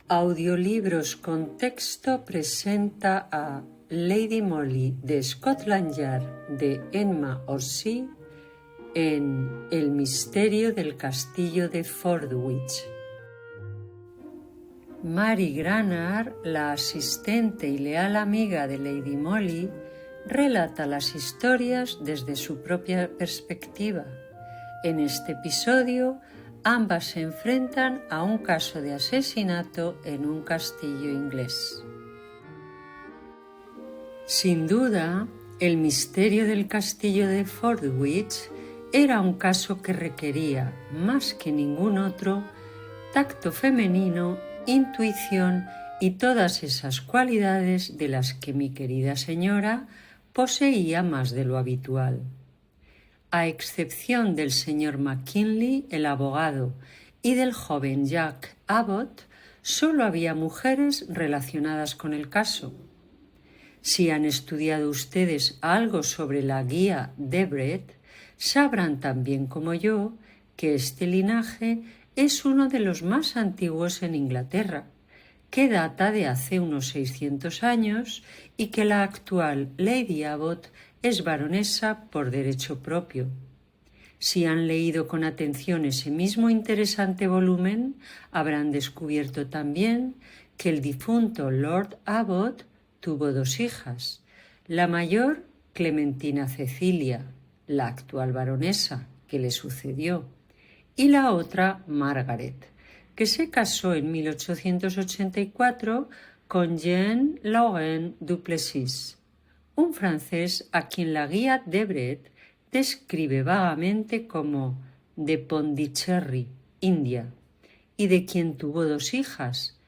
Audiolibros con texto presenta a Lady Molly de Scotland Yard de Emma Orsi en El misterio del castillo de Fordwich. Mary Granard, la asistente y leal amiga de Lady Molly, relata las historias desde su propia perspectiva. En este episodio, ambas se enfrentan a un caso de asesinato en un castillo inglés. Sin duda, el misterio del castillo de Fordwich era un caso que requería, más que ningún otro, tacto femenino, intuición y todas esas cualidades de las que mi querida señora poseía más de lo habitual. A excepción del señor McKinley, el abogado, y del joven Jack Abbott, solo había mujeres relacionadas con el caso. Si han estudiado ustedes algo sobre la guía Debrett, sabrán también como yo que este linaje es uno de los más antiguos en Inglaterra, que data de hace unos 600 años y que la actual Lady Abbott es baronesa por derecho propio. Si han leído con atención ese mismo interesante volumen, habrán descubierto también que el difunto Lord Abbott tuvo dos hijas, la mayor Clementina Cecilia, la actual baronesa que le sucedió, y la otra Margaret, que se casó en 1884 con Jean Laurent Duplessis, un francés a quien la guía Debrett describe vagamente como de Pondicherry, India, y de quien tuvo dos hijas,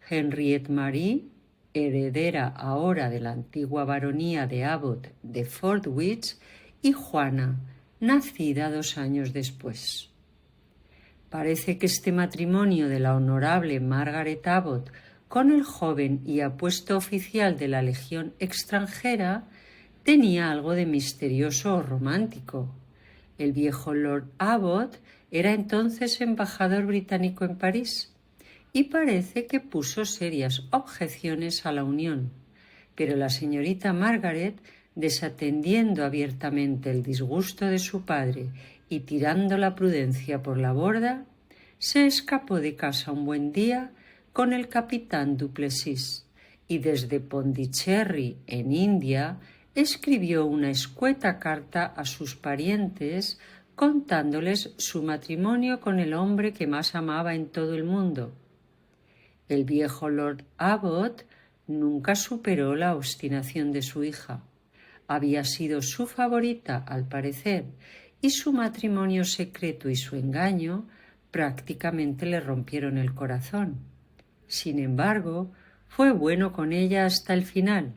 Henriette Marie, heredera ahora de la antigua baronía de Abbott de Fordwich, y Juana, nacida 2 años después. Parece que este matrimonio de la honorable Margaret Abbott con el joven y apuesto oficial de la Legión extranjera tenía algo de misterioso o romántico. El viejo Lord Abbott era entonces embajador británico en París y parece que puso serias objeciones a la unión, pero la señorita Margaret, desatendiendo abiertamente el disgusto de su padre y tirando la prudencia por la borda, se escapó de casa un buen día con el capitán Duplessis y desde Pondicherry, en India, escribió una escueta carta a sus parientes contándoles su matrimonio con el hombre que más amaba en todo el mundo. El viejo Lord Abbott nunca superó la obstinación de su hija. Había sido su favorita, al parecer, y su matrimonio secreto y su engaño prácticamente le rompieron el corazón. Sin embargo, fue bueno con ella hasta el final,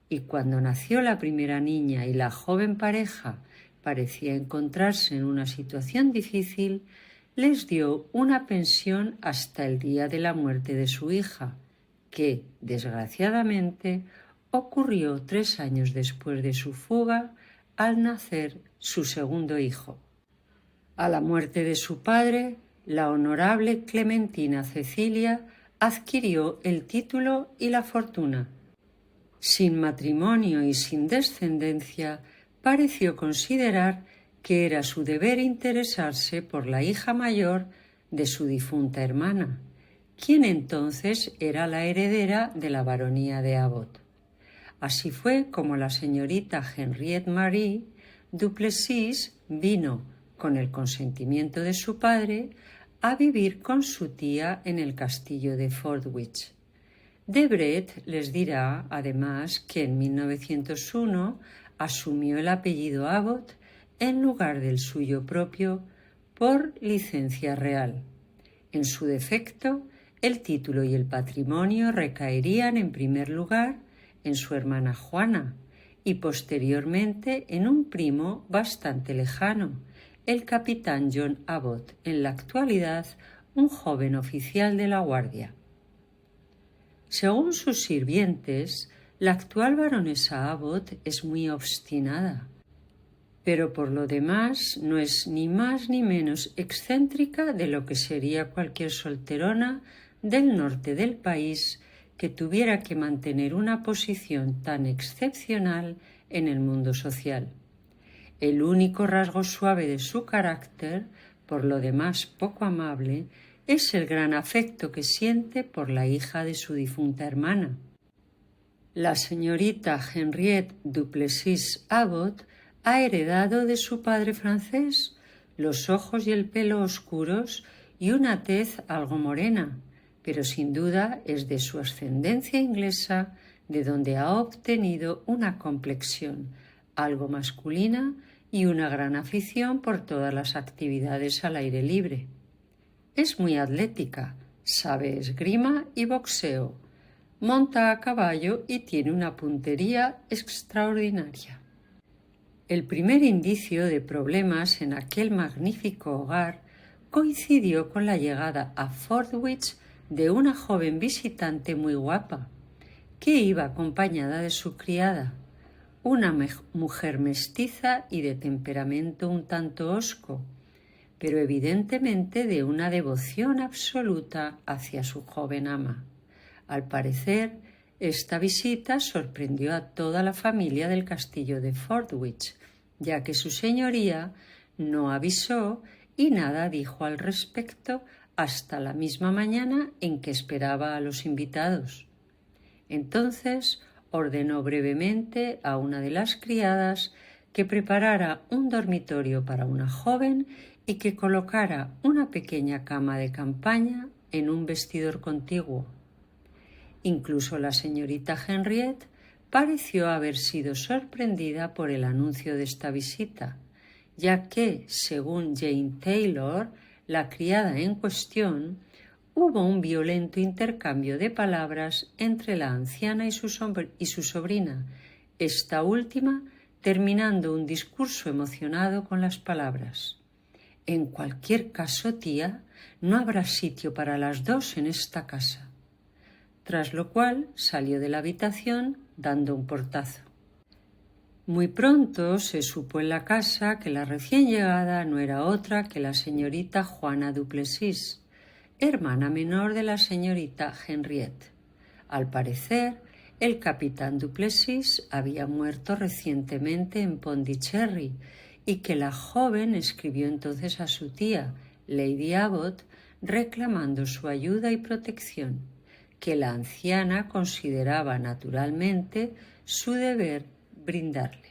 y cuando nació la primera niña y la joven pareja parecía encontrarse en una situación difícil, les dio una pensión hasta el día de la muerte de su hija, que, desgraciadamente, ocurrió 3 años después de su fuga, al nacer su segundo hijo. A la muerte de su padre, la honorable Clementina Cecilia adquirió el título y la fortuna. Sin matrimonio y sin descendencia, pareció considerar que era su deber interesarse por la hija mayor de su difunta hermana, quien entonces era la heredera de la baronía de Abbott. Así fue como la señorita Henriette Marie Duplessis vino, con el consentimiento de su padre, a vivir con su tía en el castillo de Fordwich. Debrett les dirá, además, que en 1901 asumió el apellido Abbott en lugar del suyo propio por licencia real. En su defecto, el título y el patrimonio recaerían en primer lugar en su hermana Juana y posteriormente en un primo bastante lejano, el capitán John Abbott, en la actualidad un joven oficial de la Guardia. Según sus sirvientes, la actual baronesa Abbott es muy obstinada, pero por lo demás no es ni más ni menos excéntrica de lo que sería cualquier solterona del norte del país que tuviera que mantener una posición tan excepcional en el mundo social. El único rasgo suave de su carácter, por lo demás poco amable, es el gran afecto que siente por la hija de su difunta hermana. La señorita Henriette Duplessis Abbot ha heredado de su padre francés los ojos y el pelo oscuros y una tez algo morena, pero sin duda es de su ascendencia inglesa de donde ha obtenido una complexión algo masculina y una gran afición por todas las actividades al aire libre. Es muy atlética, sabe esgrima y boxeo, monta a caballo y tiene una puntería extraordinaria. El primer indicio de problemas en aquel magnífico hogar coincidió con la llegada a Fordwich de una joven visitante muy guapa, que iba acompañada de su criada, una mujer mestiza y de temperamento un tanto hosco, pero evidentemente de una devoción absoluta hacia su joven ama. Al parecer, esta visita sorprendió a toda la familia del castillo de Fordwich, ya que su señoría no avisó y nada dijo al respecto hasta la misma mañana en que esperaba a los invitados. Entonces ordenó brevemente a una de las criadas que preparara un dormitorio para una joven y que colocara una pequeña cama de campaña en un vestidor contiguo. Incluso la señorita Henriette pareció haber sido sorprendida por el anuncio de esta visita, ya que, según Jane Taylor, la criada en cuestión, hubo un violento intercambio de palabras entre la anciana y su sobrina, esta última terminando un discurso emocionado con las palabras: «En cualquier caso, tía, no habrá sitio para las dos en esta casa», tras lo cual salió de la habitación dando un portazo. Muy pronto se supo en la casa que la recién llegada no era otra que la señorita Juana Duplessis, hermana menor de la señorita Henriette. Al parecer, el capitán Duplessis había muerto recientemente en Pondicherry y que la joven escribió entonces a su tía, Lady Abbot, reclamando su ayuda y protección, que la anciana consideraba naturalmente su deber brindarle.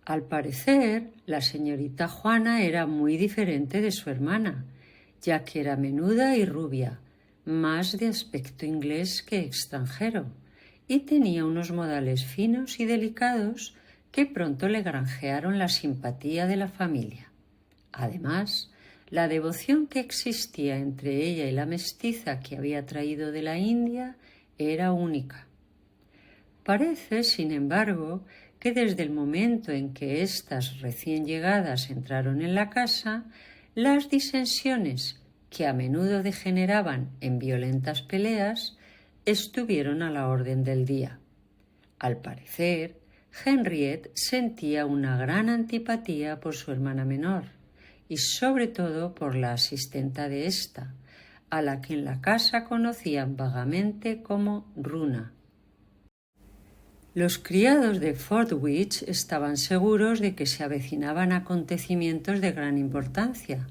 Al parecer, la señorita Juana era muy diferente de su hermana, ya que era menuda y rubia, más de aspecto inglés que extranjero, y tenía unos modales finos y delicados que pronto le granjearon la simpatía de la familia. Además, la devoción que existía entre ella y la mestiza que había traído de la India era única. Parece, sin embargo, que desde el momento en que estas recién llegadas entraron en la casa, las disensiones, que a menudo degeneraban en violentas peleas, estuvieron a la orden del día. Al parecer, Henriette sentía una gran antipatía por su hermana menor y sobre todo por la asistenta de ésta, a la que en la casa conocían vagamente como Runa. Los criados de Fordwich estaban seguros de que se avecinaban acontecimientos de gran importancia.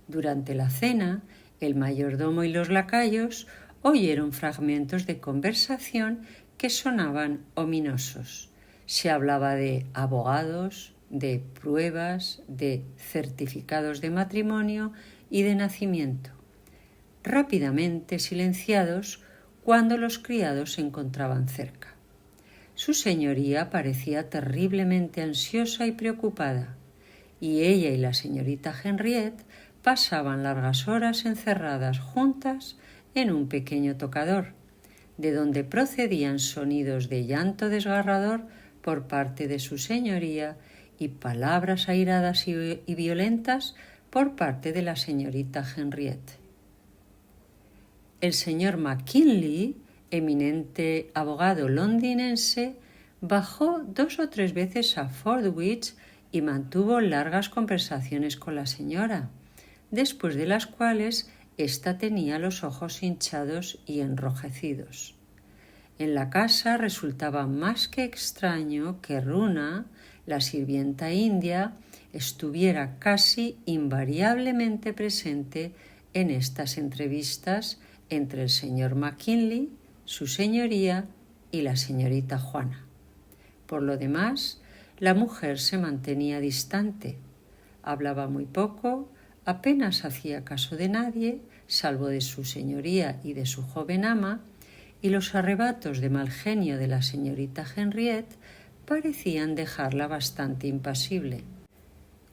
Durante la cena, el mayordomo y los lacayos oyeron fragmentos de conversación que sonaban ominosos. Se hablaba de abogados, de pruebas, de certificados de matrimonio y de nacimiento, rápidamente silenciados cuando los criados se encontraban cerca. Su señoría parecía terriblemente ansiosa y preocupada, y ella y la señorita Henriette pasaban largas horas encerradas juntas en un pequeño tocador, de donde procedían sonidos de llanto desgarrador por parte de su señoría y palabras airadas y violentas por parte de la señorita Henriette. El señor McKinley, eminente abogado londinense, bajó 2 o 3 veces a Fordwich y mantuvo largas conversaciones con la señora, después de las cuales ésta tenía los ojos hinchados y enrojecidos. En la casa resultaba más que extraño que Runa, la sirvienta india, estuviera casi invariablemente presente en estas entrevistas entre el señor McKinley, su señoría y la señorita Juana. Por lo demás, la mujer se mantenía distante, hablaba muy poco, apenas hacía caso de nadie, salvo de su señoría y de su joven ama, y los arrebatos de mal genio de la señorita Henriette parecían dejarla bastante impasible.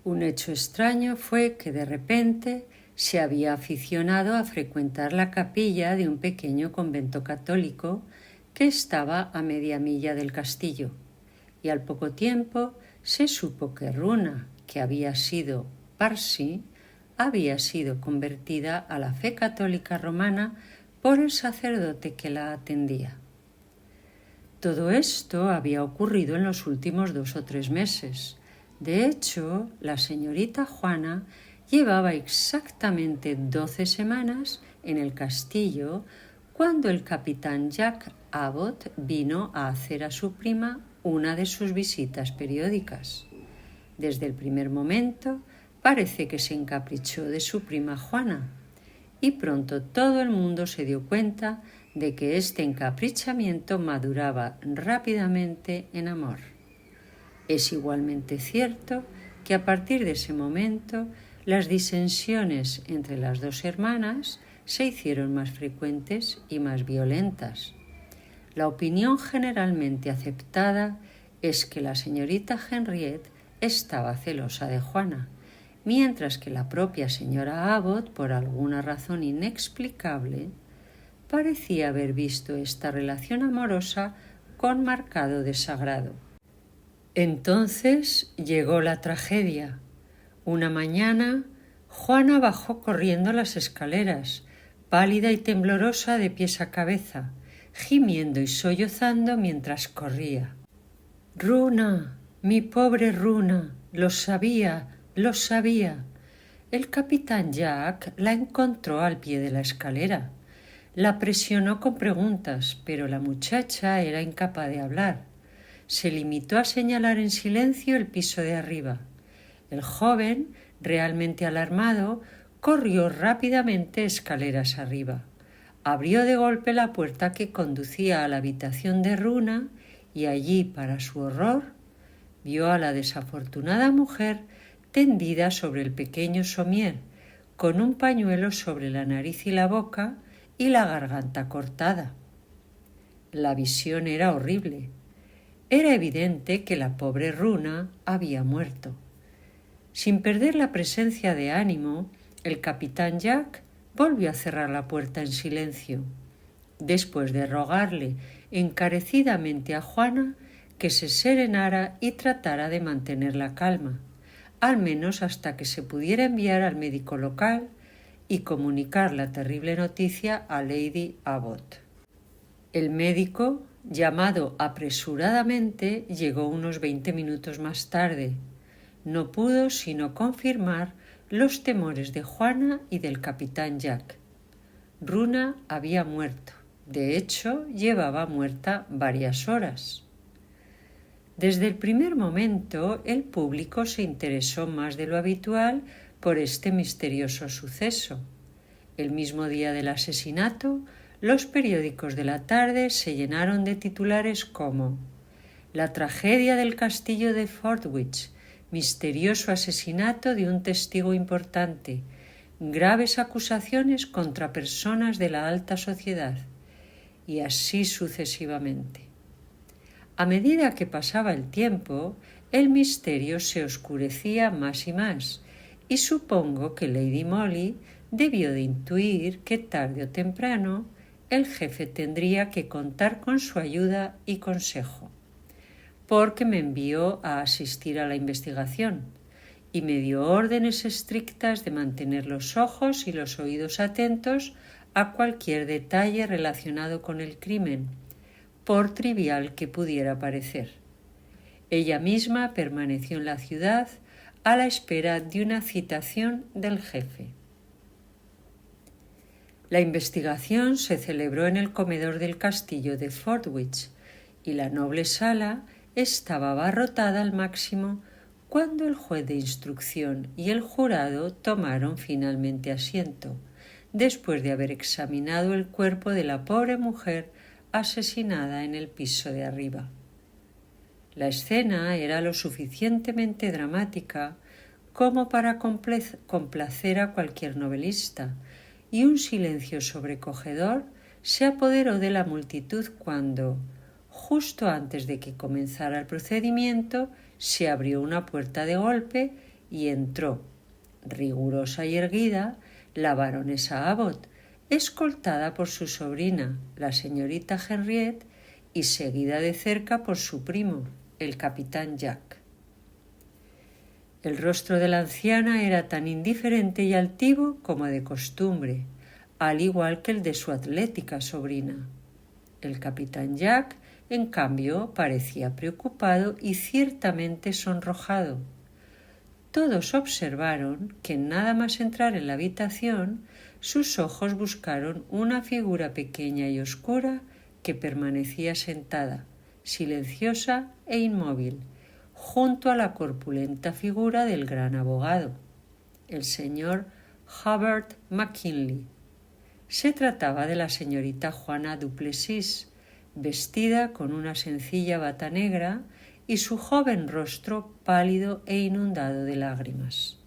Un hecho extraño fue que de repente se había aficionado a frecuentar la capilla de un pequeño convento católico que estaba a media milla del castillo, y al poco tiempo se supo que Runa, que había sido Parsi, había sido convertida a la fe católica romana por el sacerdote que la atendía. Todo esto había ocurrido en los últimos 2 o 3 meses. De hecho, la señorita Juana llevaba exactamente 12 semanas en el castillo cuando el capitán Jack Abbott vino a hacer a su prima una de sus visitas periódicas. Desde el primer momento parece que se encaprichó de su prima Juana, y pronto todo el mundo se dio cuenta de que este encaprichamiento maduraba rápidamente en amor. Es igualmente cierto que a partir de ese momento las disensiones entre las dos hermanas se hicieron más frecuentes y más violentas. La opinión generalmente aceptada es que la señorita Henriette estaba celosa de Juana, mientras que la propia señora Abbott, por alguna razón inexplicable, parecía haber visto esta relación amorosa con marcado desagrado. Entonces llegó la tragedia. Una mañana, Juana bajó corriendo las escaleras, pálida y temblorosa de pies a cabeza, gimiendo y sollozando mientras corría. «Runa, mi pobre Runa, lo sabía. El capitán Jack la encontró al pie de la escalera. La presionó con preguntas, pero la muchacha era incapaz de hablar. Se limitó a señalar en silencio el piso de arriba. El joven, realmente alarmado, corrió rápidamente escaleras arriba. Abrió de golpe la puerta que conducía a la habitación de Runa y allí, para su horror, vio a la desafortunada mujer tendida sobre el pequeño somier, con un pañuelo sobre la nariz y la boca y la garganta cortada. La visión era horrible. Era evidente que la pobre Runa había muerto. Sin perder la presencia de ánimo, el capitán Jack volvió a cerrar la puerta en silencio, después de rogarle encarecidamente a Juana que se serenara y tratara de mantener la calma, al menos hasta que se pudiera enviar al médico local y comunicar la terrible noticia a Lady Abbott. El médico, llamado apresuradamente, llegó unos 20 minutos más tarde. No pudo sino confirmar los temores de Juana y del capitán Jack. Runa había muerto. De hecho, llevaba muerta varias horas. Desde el primer momento, el público se interesó más de lo habitual por este misterioso suceso. El mismo día del asesinato, los periódicos de la tarde se llenaron de titulares como «La tragedia del castillo de Fordwich», «Misterioso asesinato de un testigo importante», «Graves acusaciones contra personas de la alta sociedad», y así sucesivamente. A medida que pasaba el tiempo, el misterio se oscurecía más y más, y supongo que Lady Molly debió de intuir que tarde o temprano el jefe tendría que contar con su ayuda y consejo, porque me envió a asistir a la investigación y me dio órdenes estrictas de mantener los ojos y los oídos atentos a cualquier detalle relacionado con el crimen, por trivial que pudiera parecer. Ella misma permaneció en la ciudad a la espera de una citación del jefe. La investigación se celebró en el comedor del castillo de Fordwich y la noble sala estaba abarrotada al máximo cuando el juez de instrucción y el jurado tomaron finalmente asiento, después de haber examinado el cuerpo de la pobre mujer asesinada en el piso de arriba. La escena era lo suficientemente dramática como para complacer a cualquier novelista, y un silencio sobrecogedor se apoderó de la multitud cuando, justo antes de que comenzara el procedimiento, se abrió una puerta de golpe y entró, rigurosa y erguida, la baronesa Abbot, escoltada por su sobrina, la señorita Henriette, y seguida de cerca por su primo, el capitán Jack. El rostro de la anciana era tan indiferente y altivo como de costumbre, al igual que el de su atlética sobrina. El capitán Jack, en cambio, parecía preocupado y ciertamente sonrojado. Todos observaron que nada más entrar en la habitación, sus ojos buscaron una figura pequeña y oscura que permanecía sentada, silenciosa e inmóvil, junto a la corpulenta figura del gran abogado, el señor Hubbard McKinley. Se trataba de la señorita Juana Duplessis, vestida con una sencilla bata negra y su joven rostro pálido e inundado de lágrimas.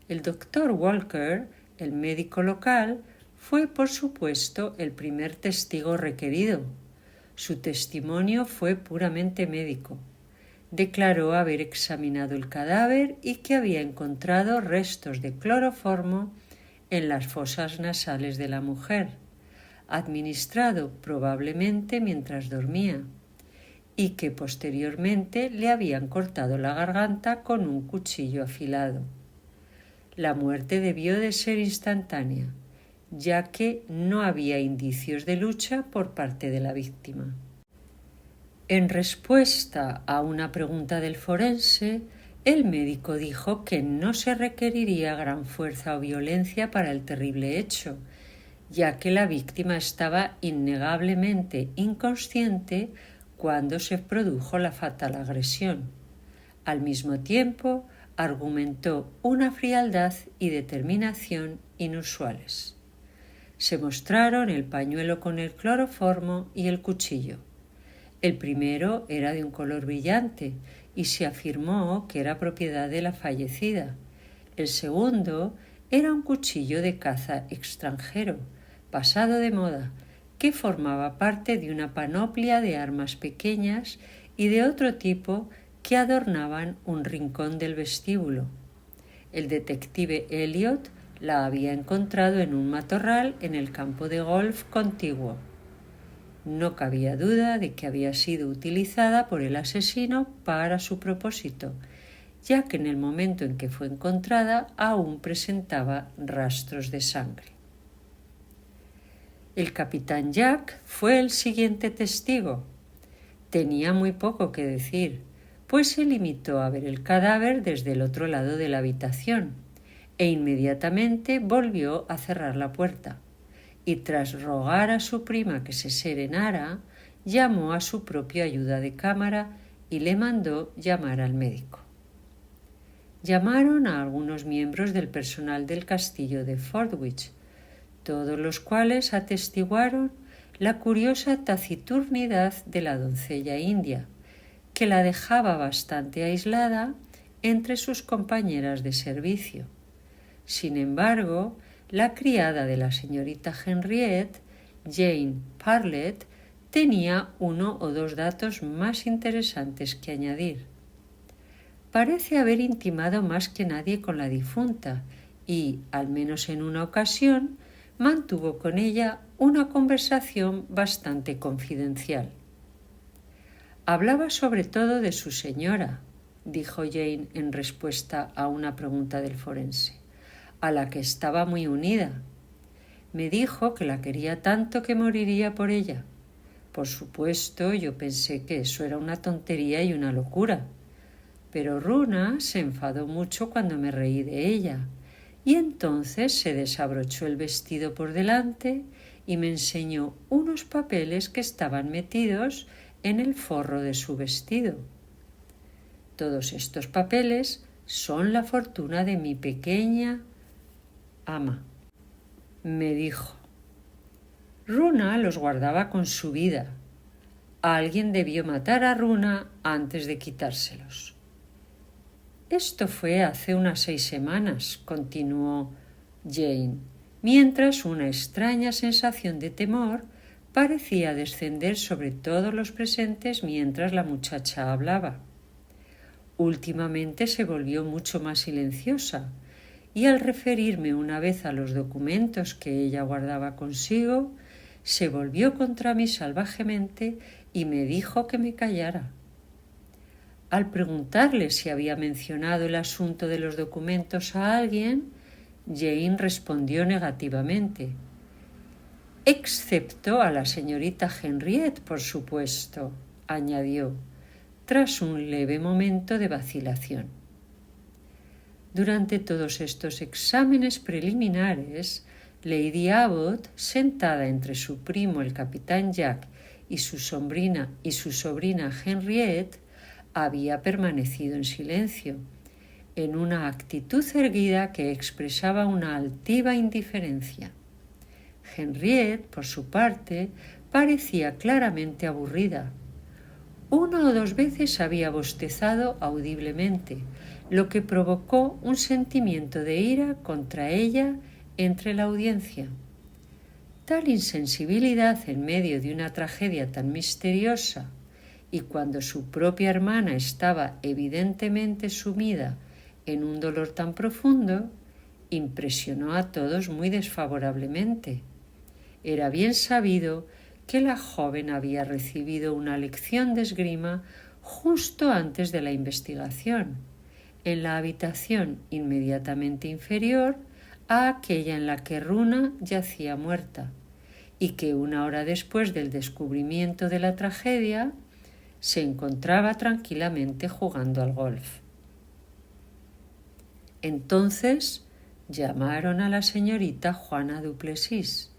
El doctor Walker, el médico local, fue por supuesto el primer testigo requerido. Su testimonio fue puramente médico. Declaró haber examinado el cadáver y que había encontrado restos de cloroformo en las fosas nasales de la mujer, administrado probablemente mientras dormía, y que posteriormente le habían cortado la garganta con un cuchillo afilado. La muerte debió de ser instantánea, ya que no había indicios de lucha por parte de la víctima. En respuesta a una pregunta del forense, el médico dijo que no se requeriría gran fuerza o violencia para el terrible hecho, ya que la víctima estaba innegablemente inconsciente cuando se produjo la fatal agresión. Al mismo tiempo, argumentó una frialdad y determinación inusuales. Se mostraron el pañuelo con el cloroformo y el cuchillo. El primero era de un color brillante y se afirmó que era propiedad de la fallecida. El segundo era un cuchillo de caza extranjero, pasado de moda, que formaba parte de una panoplia de armas pequeñas y de otro tipo que adornaban un rincón del vestíbulo. El detective Elliot la había encontrado en un matorral en el campo de golf contiguo. No cabía duda de que había sido utilizada por el asesino para su propósito, ya que en el momento en que fue encontrada aún presentaba rastros de sangre. El capitán Jack fue el siguiente testigo. Tenía muy poco que decir, pues se limitó a ver el cadáver desde el otro lado de la habitación e inmediatamente volvió a cerrar la puerta y tras rogar a su prima que se serenara, llamó a su propia ayuda de cámara y le mandó llamar al médico. Llamaron a algunos miembros del personal del castillo de Fordwich, todos los cuales atestiguaron la curiosa taciturnidad de la doncella india, que la dejaba bastante aislada entre sus compañeras de servicio. Sin embargo, la criada de la señorita Henriette, Jane Parlett, tenía uno o dos datos más interesantes que añadir. Parece haber intimado más que nadie con la difunta y, al menos en una ocasión, mantuvo con ella una conversación bastante confidencial. Hablaba sobre todo de su señora, dijo Jane en respuesta a una pregunta del forense, a la que estaba muy unida. Me dijo que la quería tanto que moriría por ella. Por supuesto, yo pensé que eso era una tontería y una locura, pero Runa se enfadó mucho cuando me reí de ella, y entonces se desabrochó el vestido por delante y me enseñó unos papeles que estaban metidos en el forro de su vestido. Todos estos papeles son la fortuna de mi pequeña ama, me dijo. Runa los guardaba con su vida. Alguien debió matar a Runa antes de quitárselos. Esto fue hace unas 6 semanas, continuó Jane, mientras una extraña sensación de temor parecía descender sobre todos los presentes mientras la muchacha hablaba. Últimamente se volvió mucho más silenciosa, y al referirme una vez a los documentos que ella guardaba consigo, se volvió contra mí salvajemente y me dijo que me callara. Al preguntarle si había mencionado el asunto de los documentos a alguien, Jane respondió negativamente. Excepto a la señorita Henriette, por supuesto, añadió, tras un leve momento de vacilación. Durante todos estos exámenes preliminares, Lady Abbot, sentada entre su primo el capitán Jack y su sobrina Henriette, había permanecido en silencio, en una actitud erguida que expresaba una altiva indiferencia. Henriette, por su parte, parecía claramente aburrida. 1 o 2 veces había bostezado audiblemente, lo que provocó un sentimiento de ira contra ella entre la audiencia. Tal insensibilidad en medio de una tragedia tan misteriosa y cuando su propia hermana estaba evidentemente sumida en un dolor tan profundo, impresionó a todos muy desfavorablemente. Era bien sabido que la joven había recibido una lección de esgrima justo antes de la investigación, en la habitación inmediatamente inferior a aquella en la que Runa yacía muerta, y que 1 hora después del descubrimiento de la tragedia se encontraba tranquilamente jugando al golf. Entonces llamaron a la señorita Juana Duplessis.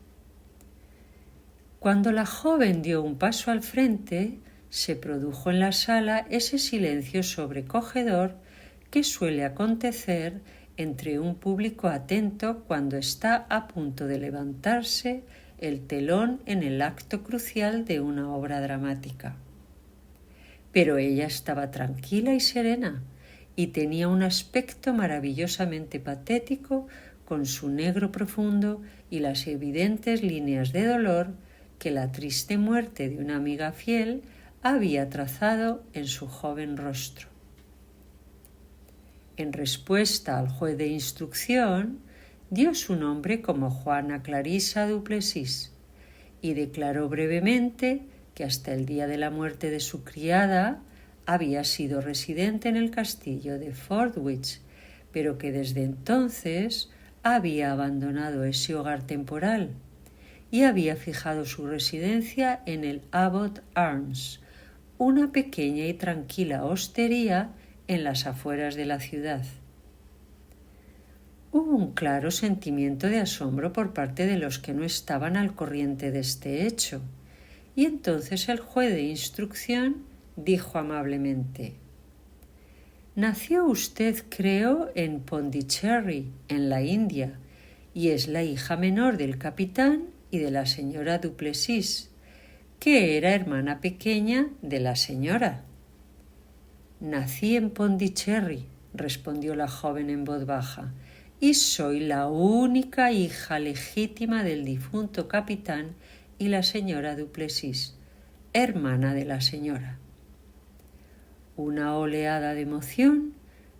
Cuando la joven dio un paso al frente, se produjo en la sala ese silencio sobrecogedor que suele acontecer entre un público atento cuando está a punto de levantarse el telón en el acto crucial de una obra dramática. Pero ella estaba tranquila y serena y tenía un aspecto maravillosamente patético con su negro profundo y las evidentes líneas de dolor que la triste muerte de una amiga fiel había trazado en su joven rostro. En respuesta al juez de instrucción, dio su nombre como Juana Clarisa Duplessis y declaró brevemente que hasta el día de la muerte de su criada había sido residente en el castillo de Fordwich, pero que desde entonces había abandonado ese hogar temporal y había fijado su residencia en el Abbot Arms, una pequeña y tranquila hostería en las afueras de la ciudad. Hubo un claro sentimiento de asombro por parte de los que no estaban al corriente de este hecho, y entonces el juez de instrucción dijo amablemente: «Nació usted, creo, en Pondicherry, en la India, y es la hija menor del capitán y de la señora Duplessis, que era hermana pequeña de la señora». «Nací en Pondicherry», respondió la joven en voz baja, «y soy la única hija legítima del difunto capitán y la señora Duplessis, hermana de la señora». Una oleada de emoción,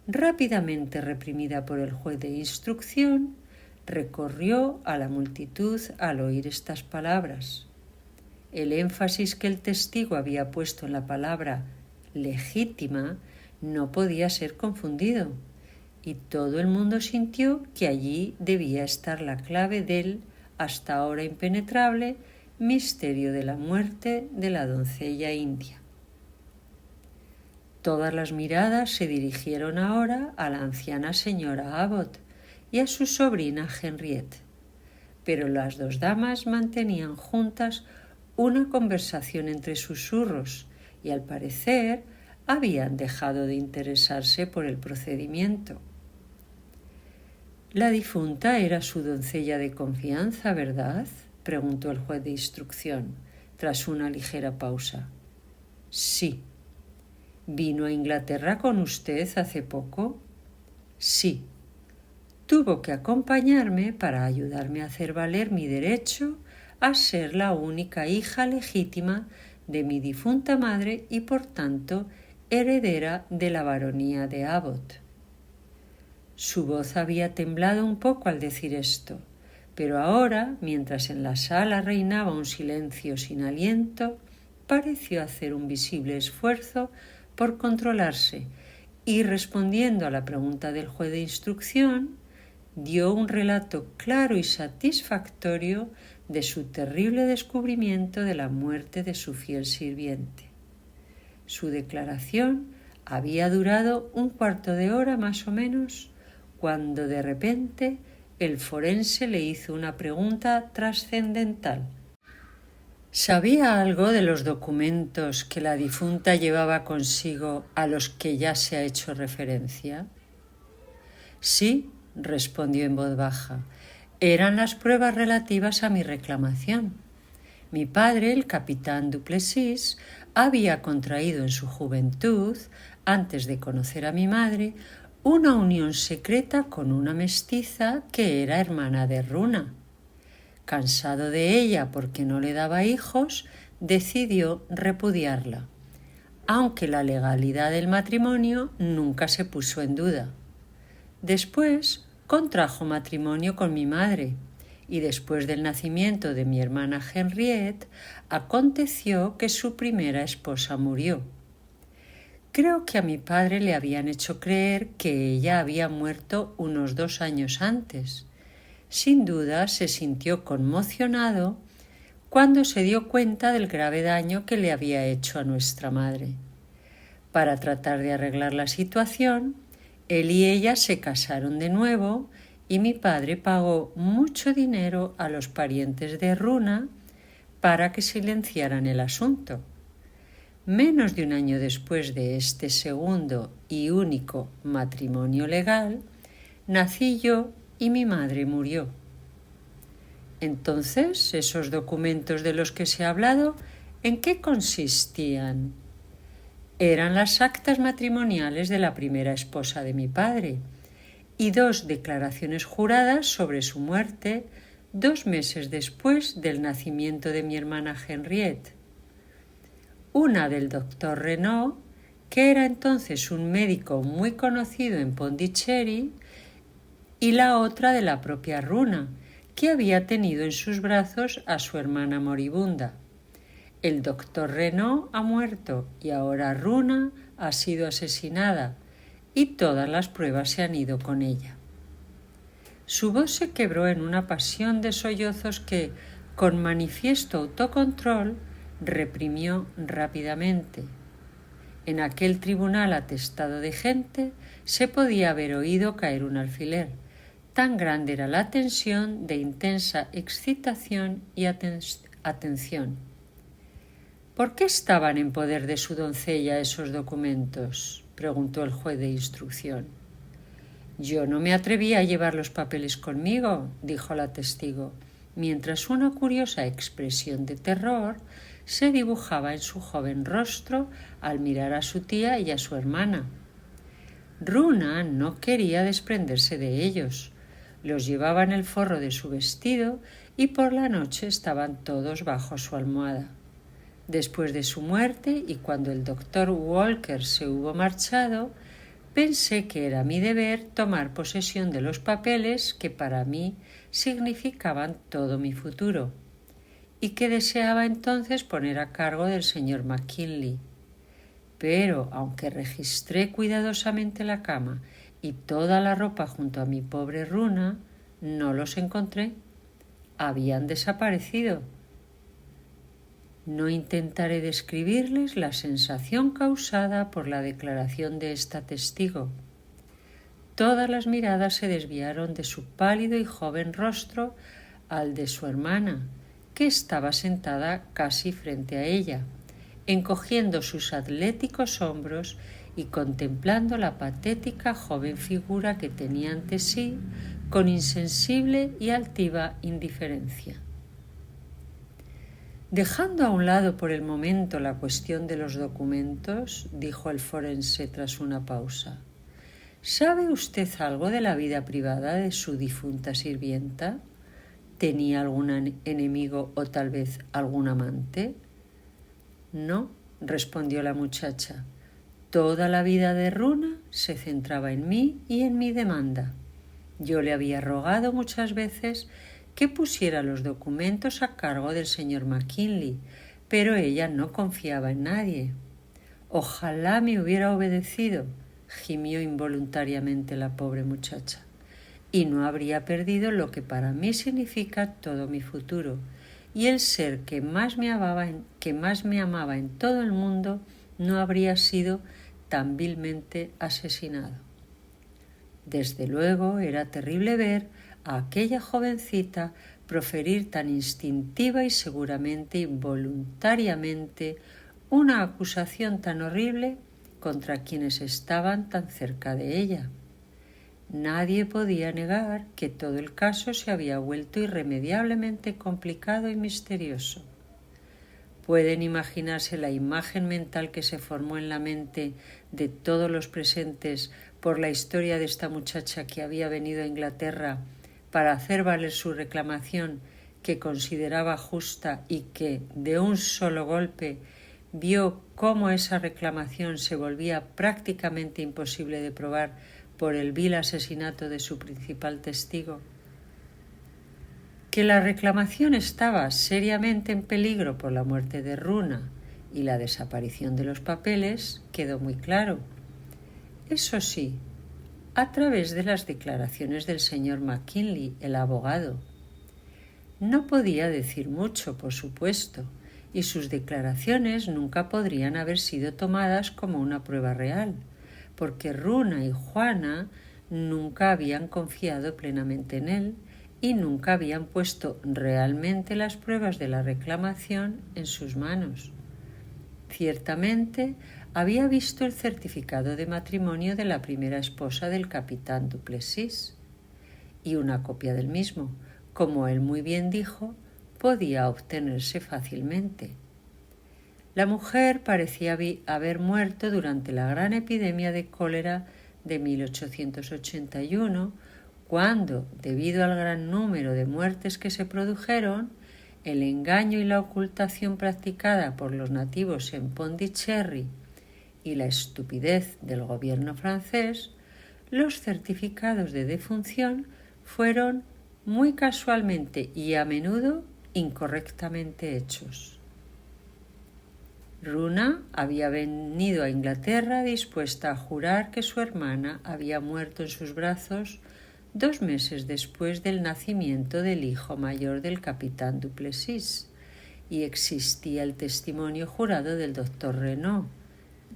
rápidamente reprimida por el juez de instrucción, recorrió a la multitud al oír estas palabras. El énfasis que el testigo había puesto en la palabra legítima no podía ser confundido, y todo el mundo sintió que allí debía estar la clave del, hasta ahora impenetrable, misterio de la muerte de la doncella india. Todas las miradas se dirigieron ahora a la anciana señora Abbot, y a su sobrina Henriette. Pero las dos damas mantenían juntas una conversación entre susurros y al parecer habían dejado de interesarse por el procedimiento. «La difunta era su doncella de confianza, ¿verdad?», preguntó el juez de instrucción, tras una ligera pausa. «Sí». «¿Vino a Inglaterra con usted hace poco?». «Sí». «Tuvo que acompañarme para ayudarme a hacer valer mi derecho a ser la única hija legítima de mi difunta madre y, por tanto, heredera de la baronía de Abbot». Su voz había temblado un poco al decir esto, pero ahora, mientras en la sala reinaba un silencio sin aliento, pareció hacer un visible esfuerzo por controlarse y, respondiendo a la pregunta del juez de instrucción, dio un relato claro y satisfactorio de su terrible descubrimiento de la muerte de su fiel sirviente. Su declaración había durado un cuarto de hora más o menos, cuando de repente el forense le hizo una pregunta trascendental. ¿Sabía algo de los documentos que la difunta llevaba consigo a los que ya se ha hecho referencia? Sí, respondió en voz baja. Eran las pruebas relativas a mi reclamación. Mi padre, el capitán Duplessis, había contraído en su juventud, antes de conocer a mi madre, una unión secreta con una mestiza que era hermana de Runa. Cansado de ella porque no le daba hijos, decidió repudiarla, aunque la legalidad del matrimonio nunca se puso en duda. Después contrajo matrimonio con mi madre y después del nacimiento de mi hermana Henriette, aconteció que su primera esposa murió. Creo que a mi padre le habían hecho creer que ella había muerto unos 2 años antes. Sin duda se sintió conmocionado cuando se dio cuenta del grave daño que le había hecho a nuestra madre. Para tratar de arreglar la situación, él y ella se casaron de nuevo y mi padre pagó mucho dinero a los parientes de Runa para que silenciaran el asunto. Menos de un año después de este segundo y único matrimonio legal, nací yo y mi madre murió. Entonces, esos documentos de los que se ha hablado, ¿en qué consistían? Eran las actas matrimoniales de la primera esposa de mi padre y 2 declaraciones juradas sobre su muerte 2 meses después del nacimiento de mi hermana Henriette. Una del doctor Renaud, que era entonces un médico muy conocido en Pondicherry, y la otra de la propia Runa, que había tenido en sus brazos a su hermana moribunda. El doctor Renaud ha muerto y ahora Runa ha sido asesinada y todas las pruebas se han ido con ella. Su voz se quebró en una pasión de sollozos que, con manifiesto autocontrol, reprimió rápidamente. En aquel tribunal atestado de gente se podía haber oído caer un alfiler. Tan grande era la tensión de intensa excitación y atención. ¿Por qué estaban en poder de su doncella esos documentos?, preguntó el juez de instrucción. Yo no me atreví a llevar los papeles conmigo, dijo la testigo, mientras una curiosa expresión de terror se dibujaba en su joven rostro al mirar a su tía y a su hermana. Runa no quería desprenderse de ellos. Los llevaba en el forro de su vestido y por la noche estaban todos bajo su almohada. Después de su muerte y cuando el doctor Walker se hubo marchado, pensé que era mi deber tomar posesión de los papeles que para mí significaban todo mi futuro y que deseaba entonces poner a cargo del señor McKinley. Pero, aunque registré cuidadosamente la cama y toda la ropa junto a mi pobre Runa, no los encontré. Habían desaparecido. No intentaré describirles la sensación causada por la declaración de esta testigo. todas las miradas se desviaron de su pálido y joven rostro al de su hermana, que estaba sentada casi frente a ella, encogiendo sus atléticos hombros y contemplando la patética joven figura que tenía ante sí con insensible y altiva indiferencia. Dejando a un lado por el momento la cuestión de los documentos, dijo el forense tras una pausa, ¿sabe usted algo de la vida privada de su difunta sirvienta? ¿Tenía algún enemigo o tal vez algún amante? No, respondió la muchacha. Toda la vida de Runa se centraba en mí y en mi demanda. Yo le había rogado muchas veces que pusiera los documentos a cargo del señor McKinley, pero ella no confiaba en nadie. Ojalá me hubiera obedecido, gimió involuntariamente la pobre muchacha, y no habría perdido lo que para mí significa todo mi futuro, y el ser que más me amaba en todo el mundo no habría sido tan vilmente asesinado. Desde luego era terrible ver a aquella jovencita proferir tan instintiva y seguramente involuntariamente una acusación tan horrible contra quienes estaban tan cerca de ella. Nadie podía negar que todo el caso se había vuelto irremediablemente complicado y misterioso. Pueden imaginarse la imagen mental que se formó en la mente de todos los presentes por la historia de esta muchacha que había venido a Inglaterra para hacer valer su reclamación que consideraba justa y que, de un solo golpe, vio cómo esa reclamación se volvía prácticamente imposible de probar por el vil asesinato de su principal testigo. Que la reclamación estaba seriamente en peligro por la muerte de Runa y la desaparición de los papeles quedó muy claro. Eso sí, a través de las declaraciones del señor McKinley, el abogado. No podía decir mucho, por supuesto, y sus declaraciones nunca podrían haber sido tomadas como una prueba real, porque Runa y Juana nunca habían confiado plenamente en él y nunca habían puesto realmente las pruebas de la reclamación en sus manos. Ciertamente había visto el certificado de matrimonio de la primera esposa del capitán du Plessis, y una copia del mismo, como él muy bien dijo, podía obtenerse fácilmente. La mujer parecía haber muerto durante la gran epidemia de cólera de 1881, cuando, debido al gran número de muertes que se produjeron, el engaño y la ocultación practicada por los nativos en Pondicherry y la estupidez del gobierno francés, los certificados de defunción fueron muy casualmente y a menudo incorrectamente hechos. Runa había venido a Inglaterra dispuesta a jurar que su hermana había muerto en sus brazos 2 meses después del nacimiento del hijo mayor del capitán du Plessis, y existía el testimonio jurado del doctor Renaud,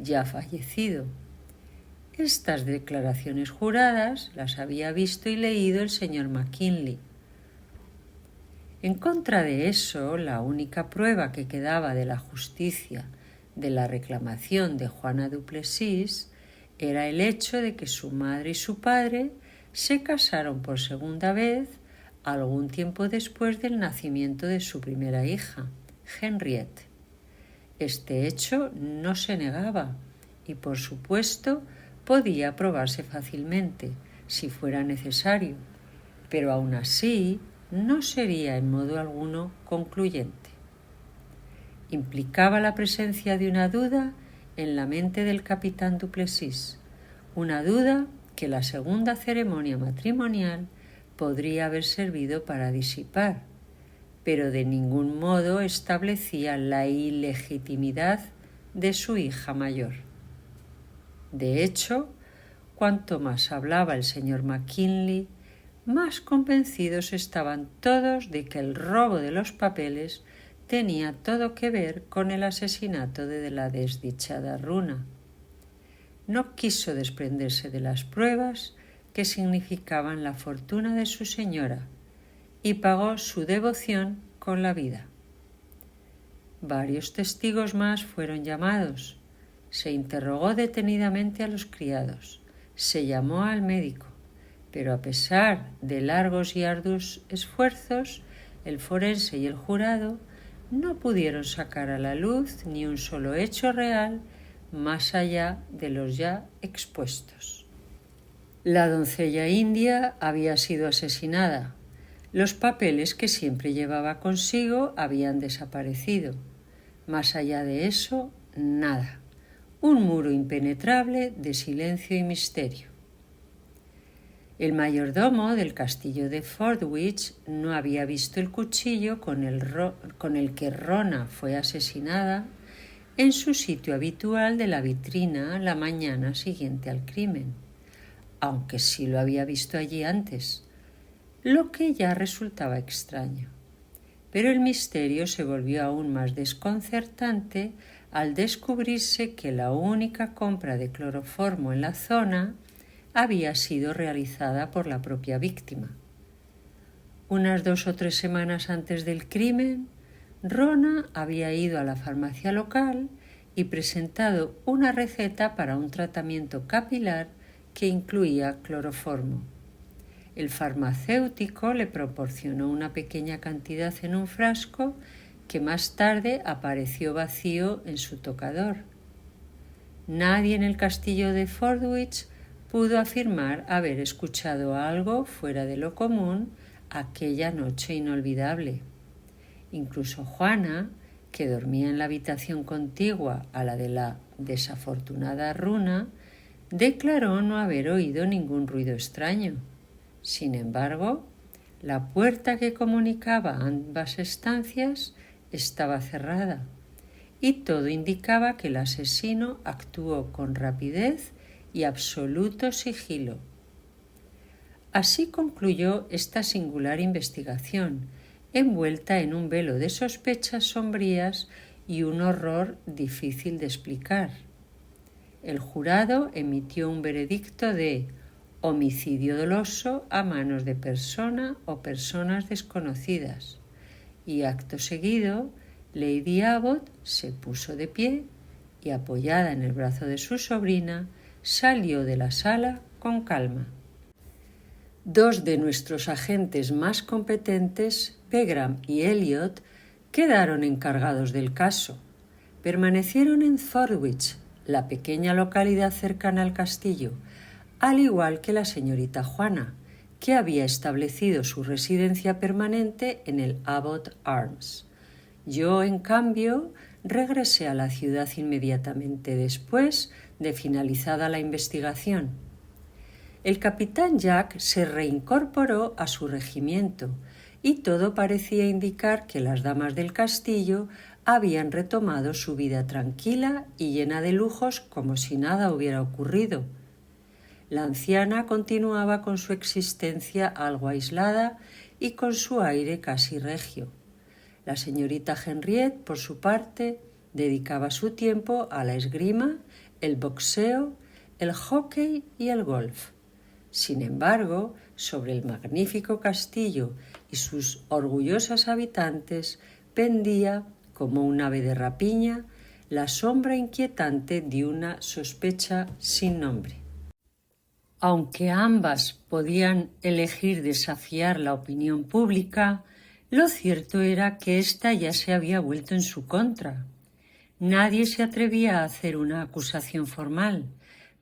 ya fallecido. Estas declaraciones juradas las había visto y leído el señor McKinley. En contra de eso, la única prueba que quedaba de la justicia de la reclamación de Juana du Plessis era el hecho de que su madre y su padre se casaron por segunda vez algún tiempo después del nacimiento de su primera hija, Henriette. Este hecho no se negaba y, por supuesto, podía probarse fácilmente, si fuera necesario, pero aún así no sería en modo alguno concluyente. Implicaba la presencia de una duda en la mente del capitán du Plessis, una duda que la segunda ceremonia matrimonial podría haber servido para disipar, pero de ningún modo establecía la ilegitimidad de su hija mayor. De hecho, cuanto más hablaba el señor McKinley, más convencidos estaban todos de que el robo de los papeles tenía todo que ver con el asesinato de la desdichada Runa. No quiso desprenderse de las pruebas, que significaban la fortuna de su señora, y pagó su devoción con la vida. Varios testigos más fueron llamados. Se interrogó detenidamente a los criados. Se llamó al médico, pero a pesar de largos y arduos esfuerzos, el forense y el jurado no pudieron sacar a la luz ni un solo hecho real más allá de los ya expuestos. La doncella india había sido asesinada. Los papeles que siempre llevaba consigo habían desaparecido. Más allá de eso, nada. Un muro impenetrable de silencio y misterio. El mayordomo del castillo de Fordwich no había visto el cuchillo con el que Rona fue asesinada en su sitio habitual de la vitrina la mañana siguiente al crimen, aunque sí lo había visto allí antes, lo que ya resultaba extraño. Pero el misterio se volvió aún más desconcertante al descubrirse que la única compra de cloroformo en la zona había sido realizada por la propia víctima. Unas 2 o 3 semanas antes del crimen, Rona había ido a la farmacia local y presentado una receta para un tratamiento capilar que incluía cloroformo. El farmacéutico le proporcionó una pequeña cantidad en un frasco que más tarde apareció vacío en su tocador. Nadie en el castillo de Fordwich pudo afirmar haber escuchado algo fuera de lo común aquella noche inolvidable. Incluso Juana, que dormía en la habitación contigua a la de la desafortunada Runa, declaró no haber oído ningún ruido extraño. Sin embargo, la puerta que comunicaba ambas estancias estaba cerrada y todo indicaba que el asesino actuó con rapidez y absoluto sigilo. Así concluyó esta singular investigación, envuelta en un velo de sospechas sombrías y un horror difícil de explicar. El jurado emitió un veredicto de homicidio doloso a manos de persona o personas desconocidas, y acto seguido Lady Abbot se puso de pie y, apoyada en el brazo de su sobrina, salió de la sala con calma. 2 de nuestros agentes más competentes, Pegram y Elliot, quedaron encargados del caso. Permanecieron en Fordwich, la pequeña localidad cercana al castillo, al igual que la señorita Juana, que había establecido su residencia permanente en el Abbot Arms. Yo, en cambio, regresé a la ciudad inmediatamente después de finalizada la investigación. El capitán Jack se reincorporó a su regimiento y todo parecía indicar que las damas del castillo habían retomado su vida tranquila y llena de lujos como si nada hubiera ocurrido. La anciana continuaba con su existencia algo aislada y con su aire casi regio. La señorita Henriette, por su parte, dedicaba su tiempo a la esgrima, el boxeo, el hockey y el golf. Sin embargo, sobre el magnífico castillo y sus orgullosas habitantes pendía, como un ave de rapiña, la sombra inquietante de una sospecha sin nombre. Aunque ambas podían elegir desafiar la opinión pública, lo cierto era que ésta ya se había vuelto en su contra. Nadie se atrevía a hacer una acusación formal,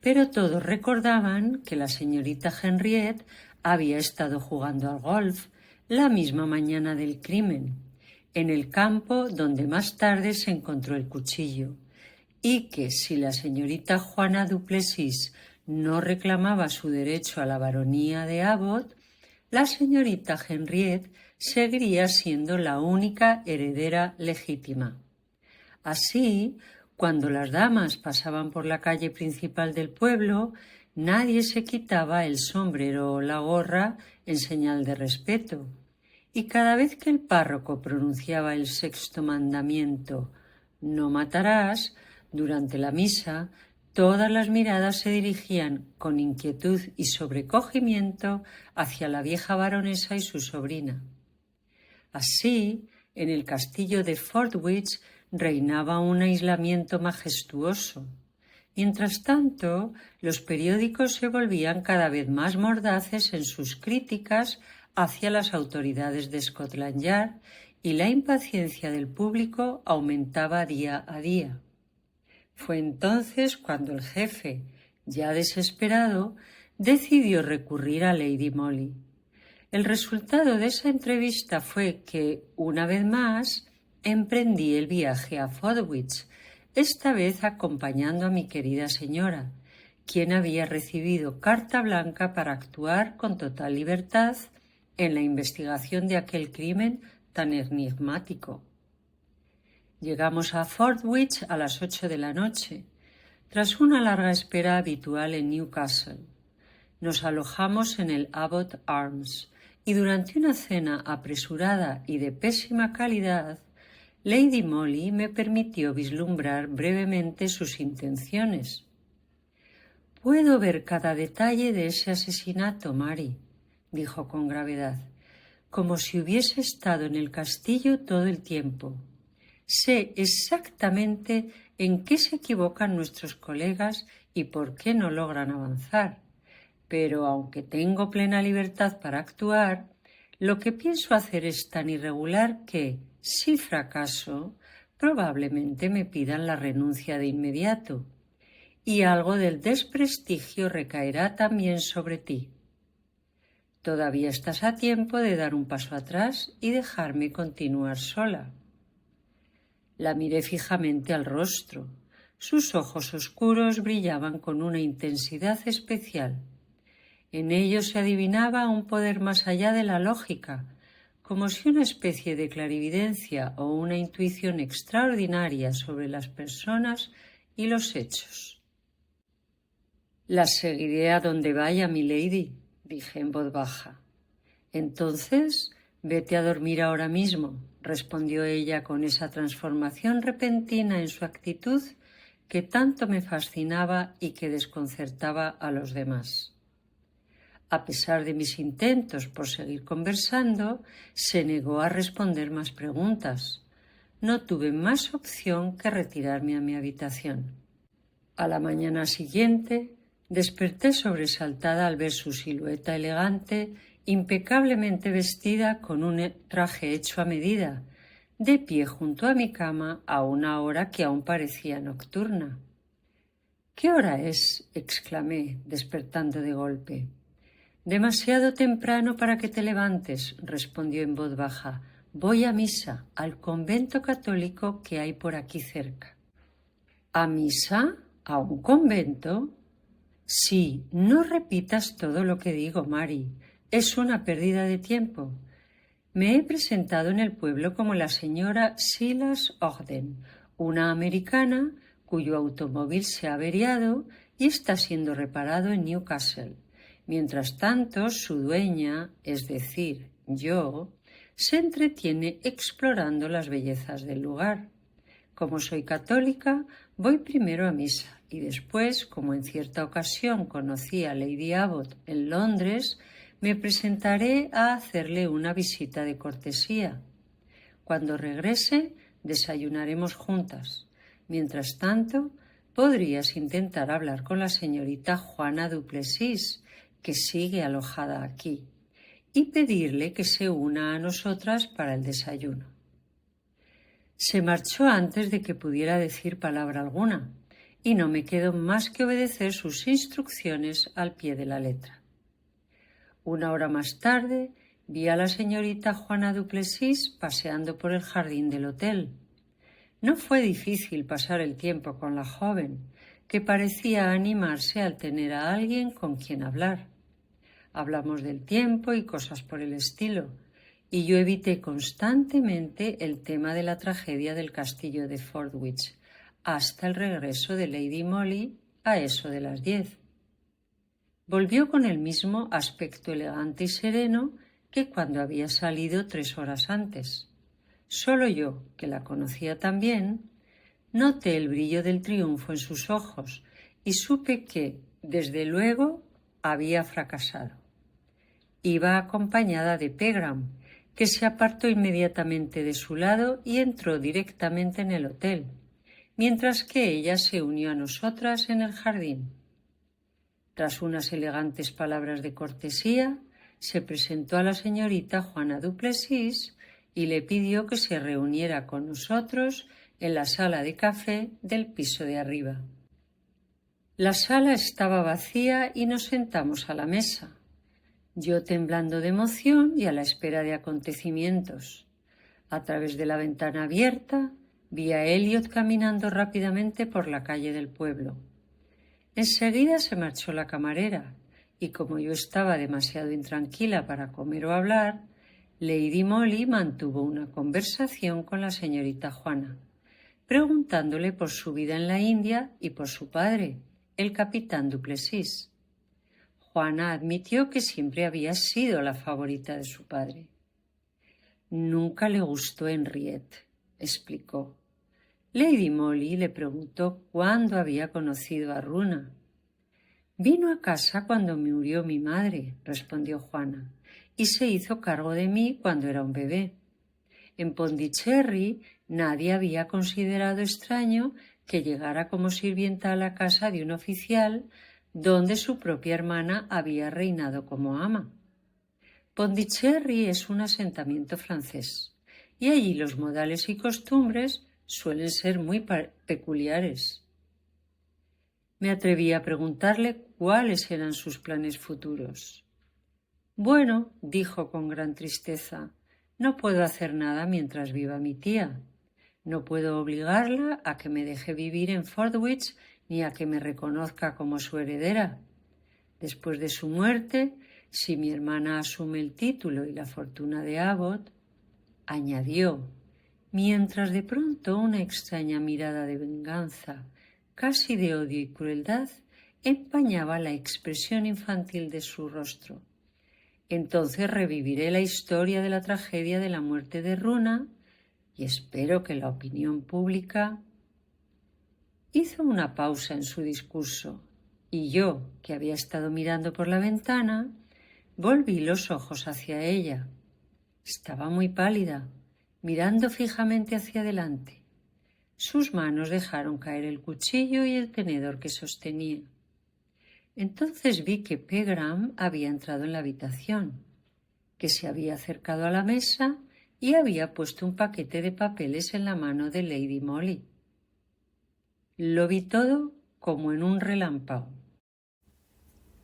pero todos recordaban que la señorita Henriette había estado jugando al golf la misma mañana del crimen, en el campo donde más tarde se encontró el cuchillo, y que si la señorita Juana Duplessis no reclamaba su derecho a la baronía de Abbot, la señorita Henriette seguiría siendo la única heredera legítima. Así, cuando las damas pasaban por la calle principal del pueblo, nadie se quitaba el sombrero o la gorra en señal de respeto, y cada vez que el párroco pronunciaba el 6º mandamiento, «No matarás», durante la misa, Todas las miradas se dirigían con inquietud y sobrecogimiento hacia la vieja baronesa y su sobrina. Así, en el castillo de Fordwich reinaba un aislamiento majestuoso. Mientras tanto, los periódicos se volvían cada vez más mordaces en sus críticas hacia las autoridades de Scotland Yard y la impaciencia del público aumentaba día a día. Fue entonces cuando el jefe, ya desesperado, decidió recurrir a Lady Molly. El resultado de esa entrevista fue que, una vez más, emprendí el viaje a Fordwich, esta vez acompañando a mi querida señora, quien había recibido carta blanca para actuar con total libertad en la investigación de aquel crimen tan enigmático. Llegamos a Fordwich a las 8 de la noche, tras una larga espera habitual en Newcastle. Nos alojamos en el Abbot Arms y durante una cena apresurada y de pésima calidad, Lady Molly me permitió vislumbrar brevemente sus intenciones. «Puedo ver cada detalle de ese asesinato, Mary», dijo con gravedad, «como si hubiese estado en el castillo todo el tiempo. Sé exactamente en qué se equivocan nuestros colegas y por qué no logran avanzar. Pero aunque tengo plena libertad para actuar, lo que pienso hacer es tan irregular que, si fracaso, probablemente me pidan la renuncia de inmediato, y algo del desprestigio recaerá también sobre ti. Todavía estás a tiempo de dar un paso atrás y dejarme continuar sola». La miré fijamente al rostro. Sus ojos oscuros brillaban con una intensidad especial. En ellos se adivinaba un poder más allá de la lógica, como si una especie de clarividencia o una intuición extraordinaria sobre las personas y los hechos. «La seguiré a donde vaya, milady», dije en voz baja. «Entonces, vete a dormir ahora mismo», respondió ella con esa transformación repentina en su actitud que tanto me fascinaba y que desconcertaba a los demás. A pesar de mis intentos por seguir conversando, se negó a responder más preguntas. No tuve más opción que retirarme a mi habitación. A la mañana siguiente, desperté sobresaltada al ver su silueta elegante, impecablemente vestida con un traje hecho a medida, de pie junto a mi cama a una hora que aún parecía nocturna. «¿Qué hora es?», exclamé, despertando de golpe. «Demasiado temprano para que te levantes», respondió en voz baja. «Voy a misa, al convento católico que hay por aquí cerca». «¿A misa? ¿A un convento?» «Sí, no repitas todo lo que digo, Mary. Es una pérdida de tiempo. Me he presentado en el pueblo como la señora Silas Ogden, una americana cuyo automóvil se ha averiado y está siendo reparado en Newcastle. Mientras tanto, su dueña, es decir, yo, se entretiene explorando las bellezas del lugar. Como soy católica, voy primero a misa y después, como en cierta ocasión conocí a Lady Abbot en Londres, me presentaré a hacerle una visita de cortesía. Cuando regrese, desayunaremos juntas. Mientras tanto, podrías intentar hablar con la señorita Juana Duplessis, que sigue alojada aquí, y pedirle que se una a nosotras para el desayuno. Se marchó antes de que pudiera decir palabra alguna, y no me quedó más que obedecer sus instrucciones al pie de la letra. Una hora más tarde vi a la señorita Juana Duplessis paseando por el jardín del hotel. No fue difícil pasar el tiempo con la joven, que parecía animarse al tener a alguien con quien hablar. Hablamos del tiempo y cosas por el estilo, y yo evité constantemente el tema de la tragedia del castillo de Fordwich, hasta el regreso de Lady Molly a eso de las 10. Volvió con el mismo aspecto elegante y sereno que cuando había salido 3 horas antes. Solo yo, que la conocía tan bien, noté el brillo del triunfo en sus ojos y supe que, desde luego, había fracasado. Iba acompañada de Pegram, que se apartó inmediatamente de su lado y entró directamente en el hotel, mientras que ella se unió a nosotras en el jardín. Tras unas elegantes palabras de cortesía, se presentó a la señorita Juana Duplessis y le pidió que se reuniera con nosotros en la sala de café del piso de arriba. La sala estaba vacía y nos sentamos a la mesa, yo temblando de emoción y a la espera de acontecimientos. A través de la ventana abierta vi a Elliot caminando rápidamente por la calle del pueblo. Enseguida se marchó la camarera y como yo estaba demasiado intranquila para comer o hablar, Lady Molly mantuvo una conversación con la señorita Juana, preguntándole por su vida en la India y por su padre, el capitán Duplessis. Juana admitió que siempre había sido la favorita de su padre. Nunca le gustó Henriette, explicó. Lady Molly le preguntó cuándo había conocido a Runa. Vino a casa cuando murió mi madre, respondió Juana, y se hizo cargo de mí cuando era un bebé. En Pondicherry nadie había considerado extraño que llegara como sirvienta a la casa de un oficial donde su propia hermana había reinado como ama. Pondicherry es un asentamiento francés, y allí los modales y costumbres suelen ser muy peculiares. Me atreví a preguntarle cuáles eran sus planes futuros. Bueno, dijo con gran tristeza, no puedo hacer nada mientras viva mi tía. No puedo obligarla a que me deje vivir en Fordwich ni a que me reconozca como su heredera. Después de su muerte, si mi hermana asume el título y la fortuna de Abbot, añadió, mientras de pronto una extraña mirada de venganza, casi de odio y crueldad, empañaba la expresión infantil de su rostro. Entonces reviviré la historia de la tragedia de la muerte de Runa y espero que la opinión pública... Hizo una pausa en su discurso y yo, que había estado mirando por la ventana, volví los ojos hacia ella. Estaba muy pálida, mirando fijamente hacia adelante. Sus manos dejaron caer el cuchillo y el tenedor que sostenía. Entonces vi que Pegram había entrado en la habitación, que se había acercado a la mesa y había puesto un paquete de papeles en la mano de Lady Molly. Lo vi todo como en un relámpago.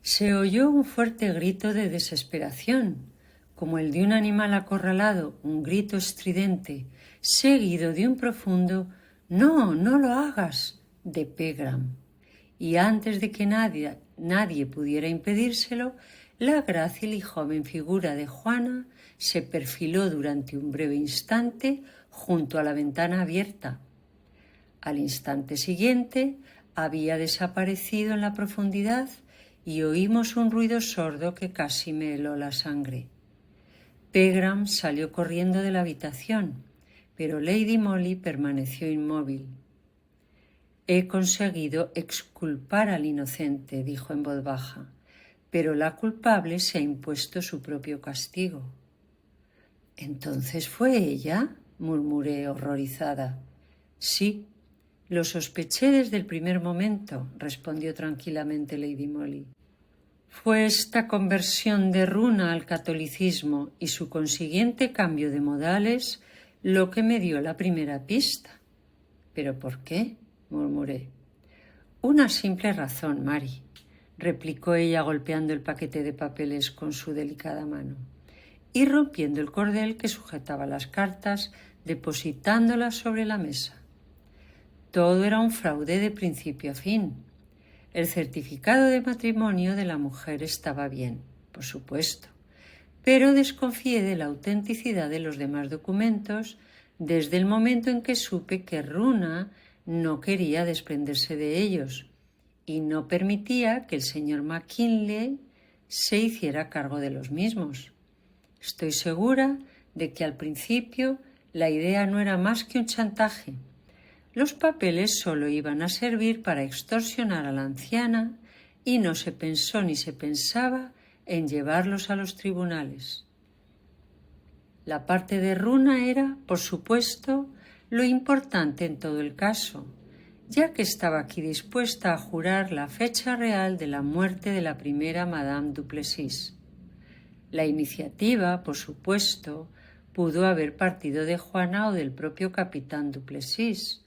Se oyó un fuerte grito de desesperación, como el de un animal acorralado, un grito estridente, seguido de un profundo «No, no lo hagas» de Pegram. Y antes de que nadie pudiera impedírselo, la grácil y joven figura de Juana se perfiló durante un breve instante junto a la ventana abierta. Al instante siguiente había desaparecido en la profundidad y oímos un ruido sordo que casi me heló la sangre. Pegram salió corriendo de la habitación, pero Lady Molly permaneció inmóvil. «He conseguido exculpar al inocente», dijo en voz baja, «pero la culpable se ha impuesto su propio castigo». «¿Entonces fue ella?», murmuré horrorizada. «Sí, lo sospeché desde el primer momento», respondió tranquilamente Lady Molly. «Fue esta conversión de Runa al catolicismo y su consiguiente cambio de modales lo que me dio la primera pista». «¿Pero por qué?», murmuré. «Una simple razón, Mary», replicó ella golpeando el paquete de papeles con su delicada mano y rompiendo el cordel que sujetaba las cartas, depositándolas sobre la mesa. Todo era un fraude de principio a fin. El certificado de matrimonio de la mujer estaba bien, por supuesto, pero desconfié de la autenticidad de los demás documentos desde el momento en que supe que Runa no quería desprenderse de ellos y no permitía que el señor McKinley se hiciera cargo de los mismos. Estoy segura de que al principio la idea no era más que un chantaje. los papeles solo iban a servir para extorsionar a la anciana y no se pensó ni se pensaba en llevarlos a los tribunales. La parte de Runa era, por supuesto, lo importante en todo el caso, ya que estaba aquí dispuesta a jurar la fecha real de la muerte de la primera Madame Duplessis. La iniciativa, por supuesto, pudo haber partido de Juana o del propio capitán Duplessis,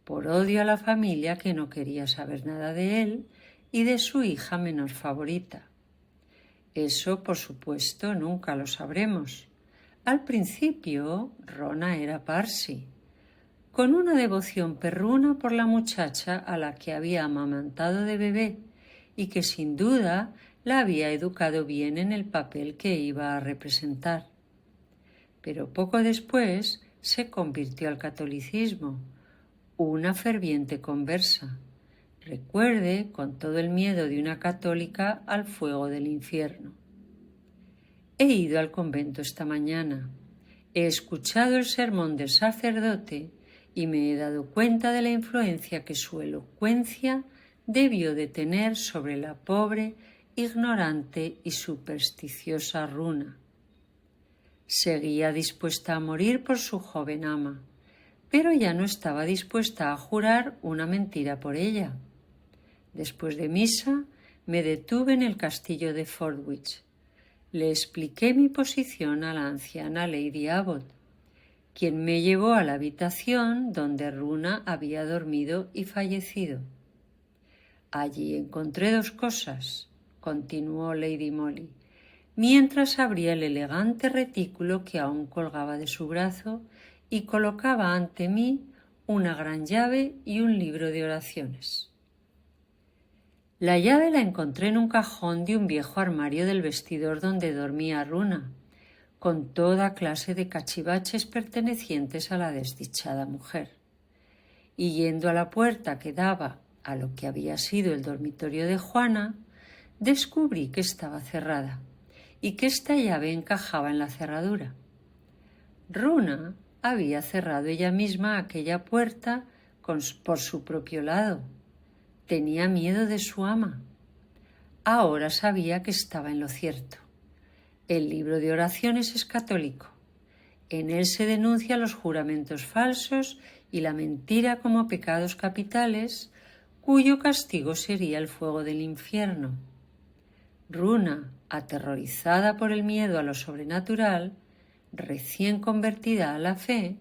por odio a la familia que no quería saber nada de él y de su hija menor favorita. Eso, por supuesto, nunca lo sabremos. Al principio, Rona era Parsi, con una devoción perruna por la muchacha a la que había amamantado de bebé y que sin duda la había educado bien en el papel que iba a representar. Pero poco después se convirtió al catolicismo, una ferviente conversa. Recuerde, con todo el miedo de una católica al fuego del infierno. He ido al convento esta mañana. He escuchado el sermón del sacerdote y me he dado cuenta de la influencia que su elocuencia debió de tener sobre la pobre, ignorante y supersticiosa Runa. Seguía dispuesta a morir por su joven ama, pero ya no estaba dispuesta a jurar una mentira por ella. Después de misa, me detuve en el castillo de Fordwich. Le expliqué mi posición a la anciana Lady Abbot, quien me llevó a la habitación donde Runa había dormido y fallecido. Allí encontré dos cosas, continuó Lady Molly, mientras abría el elegante retículo que aún colgaba de su brazo y colocaba ante mí una gran llave y un libro de oraciones. La llave la encontré en un cajón de un viejo armario del vestidor donde dormía Runa, con toda clase de cachivaches pertenecientes a la desdichada mujer. Y yendo a la puerta que daba a lo que había sido el dormitorio de Juana, descubrí que estaba cerrada y que esta llave encajaba en la cerradura. Runa había cerrado ella misma aquella puerta por su propio lado. Tenía miedo de su ama. Ahora sabía que estaba en lo cierto. El libro de oraciones es católico. En él se denuncian los juramentos falsos y la mentira como pecados capitales, cuyo castigo sería el fuego del infierno. Runa, aterrorizada por el miedo a lo sobrenatural, recién convertida a la fe,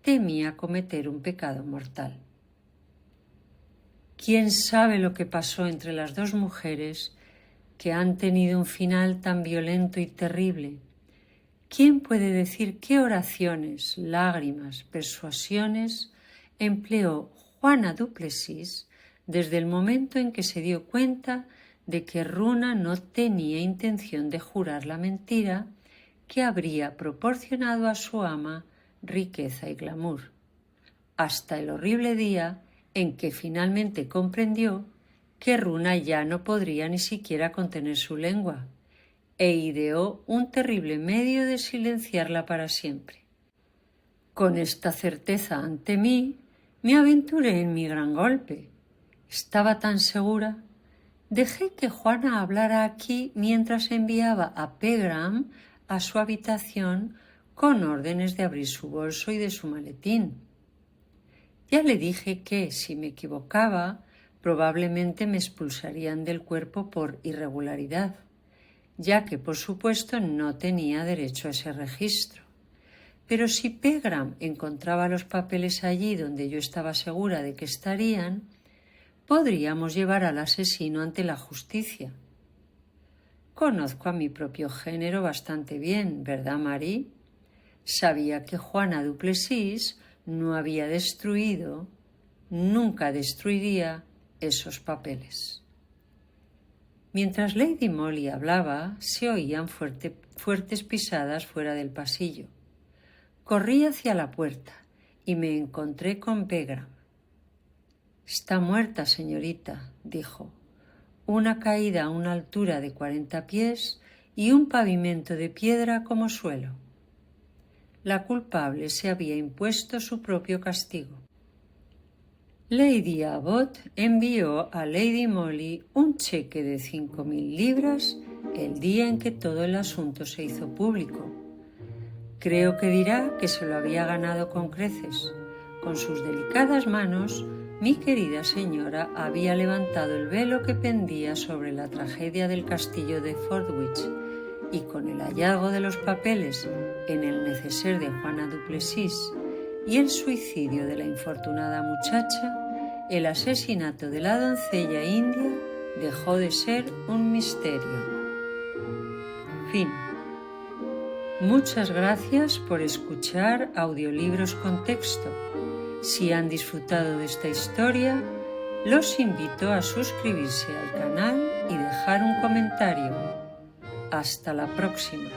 temía cometer un pecado mortal. ¿Quién sabe lo que pasó entre las dos mujeres que han tenido un final tan violento y terrible? ¿Quién puede decir qué oraciones, lágrimas, persuasiones empleó Juana Duplessis desde el momento en que se dio cuenta de que Runa no tenía intención de jurar la mentira que habría proporcionado a su ama riqueza y glamour, hasta el horrible día en que finalmente comprendió que Runa ya no podría ni siquiera contener su lengua, e ideó un terrible medio de silenciarla para siempre. Con esta certeza ante mí, me aventuré en mi gran golpe. Estaba tan segura. Dejé que Juana hablara aquí mientras enviaba a Pegram a su habitación con órdenes de abrir su bolso y de su maletín. Ya le dije que, si me equivocaba, probablemente me expulsarían del cuerpo por irregularidad, ya que, por supuesto, no tenía derecho a ese registro. Pero si Pegram encontraba los papeles allí donde yo estaba segura de que estarían, podríamos llevar al asesino ante la justicia. Conozco a mi propio género bastante bien, ¿verdad, Marie? Sabía que Juana Duplessis no había destruido, nunca destruiría esos papeles. Mientras Lady Molly hablaba, se oían fuertes pisadas fuera del pasillo. Corrí hacia la puerta y me encontré con Pegram. «Está muerta, señorita», dijo. «Una caída a una altura de 40 pies y un pavimento de piedra como suelo». La culpable se había impuesto su propio castigo. Lady Abbott envió a Lady Molly un cheque de 5.000 libras el día en que todo el asunto se hizo público. Creo que dirá que se lo había ganado con creces. Con sus delicadas manos, mi querida señora había levantado el velo que pendía sobre la tragedia del castillo de Fordwich, y con el hallazgo de los papeles en el neceser de Juana Duplessis y el suicidio de la infortunada muchacha, el asesinato de la doncella india dejó de ser un misterio. Fin. Muchas gracias por escuchar Audiolibros con Texto. Si han disfrutado de esta historia, los invito a suscribirse al canal y dejar un comentario. Hasta la próxima.